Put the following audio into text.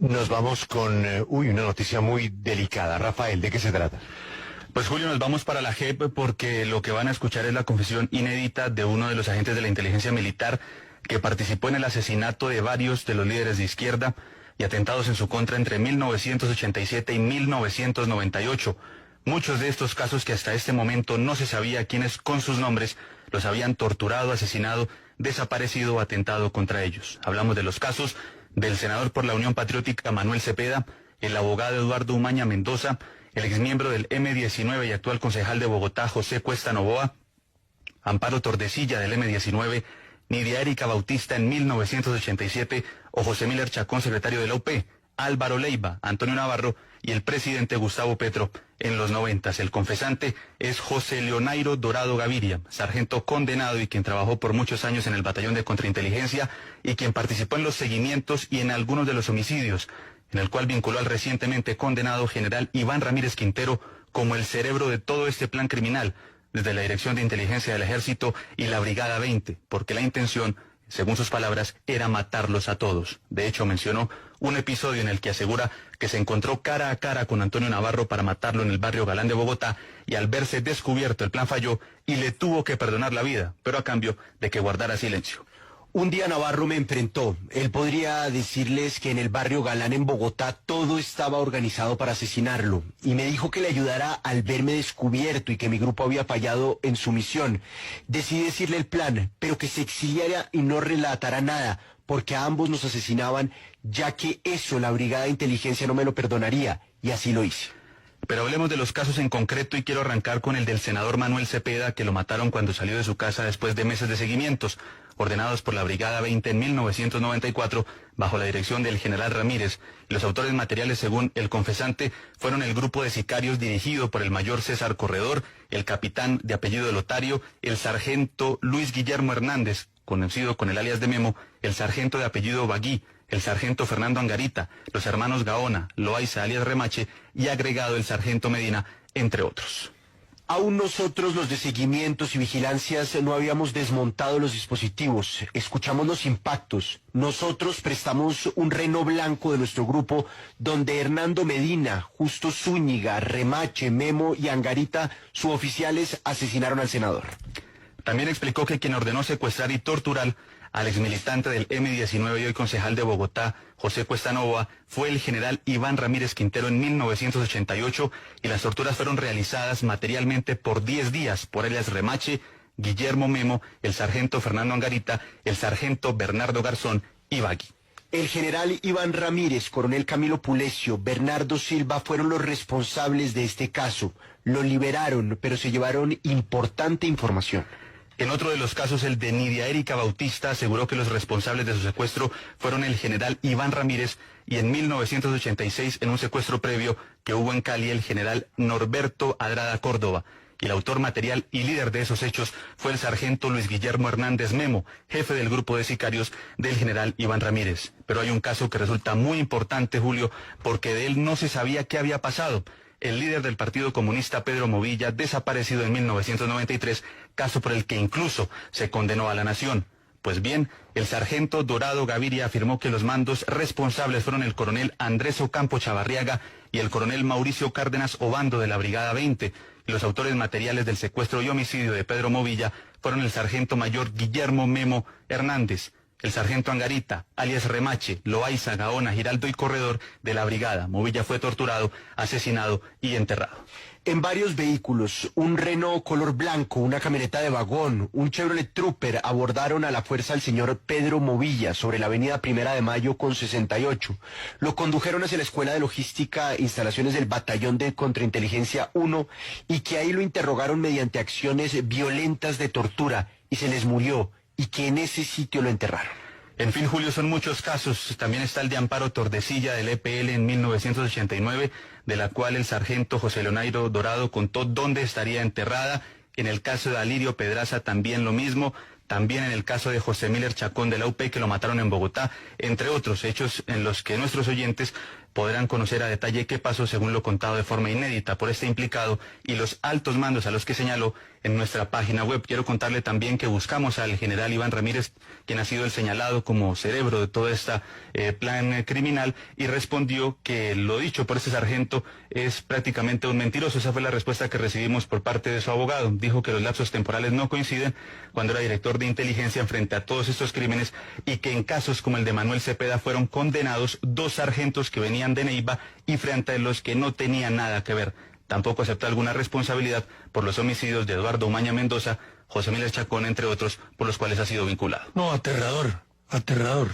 Nos vamos con, una noticia muy delicada. Rafael, ¿de qué se trata? Pues Julio, nos vamos para la JEP porque lo que van a escuchar es la confesión inédita de uno de los agentes de la inteligencia militar que participó en el asesinato de varios de los líderes de izquierda y atentados en su contra entre 1987 y 1998. Muchos de estos casos que hasta este momento no se sabía quiénes con sus nombres los habían torturado, asesinado, desaparecido o atentado contra ellos. Hablamos de los casos del senador por la Unión Patriótica Manuel Cepeda, el abogado Eduardo Umaña Mendoza, el exmiembro del M-19 y actual concejal de Bogotá, José Cuesta Novoa, Amparo Tordesilla del M-19, Nidia Erika Bautista en 1987 o José Miller Chacón, secretario de la UP, Álvaro Leiva, Antonio Navarro y el presidente Gustavo Petro en los 90. El confesante es José Leonairo Dorado Gaviria, sargento condenado y quien trabajó por muchos años en el batallón de contrainteligencia y quien participó en los seguimientos y en algunos de los homicidios, en el cual vinculó al recientemente condenado general Iván Ramírez Quintero como el cerebro de todo este plan criminal, desde la Dirección de Inteligencia del Ejército y la Brigada 20, porque la intención, según sus palabras, era matarlos a todos. De hecho, mencionó un episodio en el que asegura que se encontró cara a cara con Antonio Navarro para matarlo en el barrio Galán de Bogotá y al verse descubierto el plan falló y le tuvo que perdonar la vida, pero a cambio de que guardara silencio. Un día Navarro me enfrentó. Él podría decirles que en el barrio Galán en Bogotá todo estaba organizado para asesinarlo. Y me dijo que le ayudara al verme descubierto y que mi grupo había fallado en su misión. Decidí decirle el plan, pero que se exiliara y no relatara nada, porque a ambos nos asesinaban, ya que eso la Brigada de Inteligencia no me lo perdonaría. Y así lo hice. Pero hablemos de los casos en concreto y quiero arrancar con el del senador Manuel Cepeda, que lo mataron cuando salió de su casa después de meses de seguimientos, ordenados por la Brigada 20 en 1994, bajo la dirección del general Ramírez. Los autores materiales, según el confesante, fueron el grupo de sicarios dirigido por el mayor César Corredor, el capitán de apellido Lotario, el sargento Luis Guillermo Hernández, conocido con el alias de Memo, el sargento de apellido Bagui, el sargento Fernando Angarita, los hermanos Gaona, Loaiza alias Remache y agregado el sargento Medina, entre otros. Aún nosotros, los de seguimientos y vigilancias, no habíamos desmontado los dispositivos. Escuchamos los impactos. Nosotros prestamos un reno blanco de nuestro grupo, donde Hernando Medina, Justo Zúñiga, Remache, Memo y Angarita, suboficiales, asesinaron al senador. También explicó que quien ordenó secuestrar y torturar al exmilitante del M-19 y hoy concejal de Bogotá, José Cuesta Novoa, fue el general Iván Ramírez Quintero en 1988 y las torturas fueron realizadas materialmente por 10 días por alias Remache, Guillermo Memo, el sargento Fernando Angarita, el sargento Bernardo Garzón y Bagui. El general Iván Ramírez, coronel Camilo Pulecio, Bernardo Silva fueron los responsables de este caso. Lo liberaron, pero se llevaron importante información. En otro de los casos, el de Nidia Erika Bautista, aseguró que los responsables de su secuestro fueron el general Iván Ramírez y en 1986, en un secuestro previo que hubo en Cali, el general Norberto Adrada Córdoba. Y el autor material y líder de esos hechos fue el sargento Luis Guillermo Hernández Memo, jefe del grupo de sicarios del general Iván Ramírez. Pero hay un caso que resulta muy importante, Julio, porque de él no se sabía qué había pasado. El líder del Partido Comunista, Pedro Movilla, desaparecido en 1993, caso por el que incluso se condenó a la nación. Pues bien, el sargento Dorado Gaviria afirmó que los mandos responsables fueron el coronel Andrés Ocampo Chavarriaga y el coronel Mauricio Cárdenas Obando de la Brigada 20. Y los autores materiales del secuestro y homicidio de Pedro Movilla fueron el sargento mayor Guillermo Memo Hernández, el sargento Angarita, alias Remache, Loaiza, Gaona, Giraldo y Corredor de la Brigada. Movilla fue torturado, asesinado y enterrado. En varios vehículos, un Renault color blanco, una camioneta de vagón, un Chevrolet Trooper abordaron a la fuerza al señor Pedro Movilla sobre la avenida 1 de Mayo con 68. Lo condujeron hacia la Escuela de Logística e Instalaciones del Batallón de Contrainteligencia 1 y que ahí lo interrogaron mediante acciones violentas de tortura y se les murió. Y que en ese sitio lo enterraron. En fin, Julio, son muchos casos. También está el de Amparo Tordesilla del EPL en 1989, de la cual el sargento José Leonairo Dorado contó dónde estaría enterrada. En el caso de Alirio Pedraza también lo mismo. También en el caso de José Miller Chacón de la UP, que lo mataron en Bogotá, entre otros hechos en los que nuestros oyentes podrán conocer a detalle qué pasó según lo contado de forma inédita por este implicado y los altos mandos a los que señaló en nuestra página web. Quiero contarle también que buscamos al general Iván Ramírez, quien ha sido el señalado como cerebro de todo este plan criminal, y respondió que lo dicho por este sargento es prácticamente un mentiroso. Esa fue la respuesta que recibimos por parte de su abogado. Dijo que los lapsos temporales no coinciden cuando era director de inteligencia frente a todos estos crímenes y que en casos como el de Manuel Cepeda fueron condenados 2 sargentos que venían de Neiva y frente a los que no tenían nada que ver. Tampoco aceptó alguna responsabilidad por los homicidios de Eduardo Umaña Mendoza, José Miller Chacón, entre otros, por los cuales ha sido vinculado. No, aterrador, aterrador.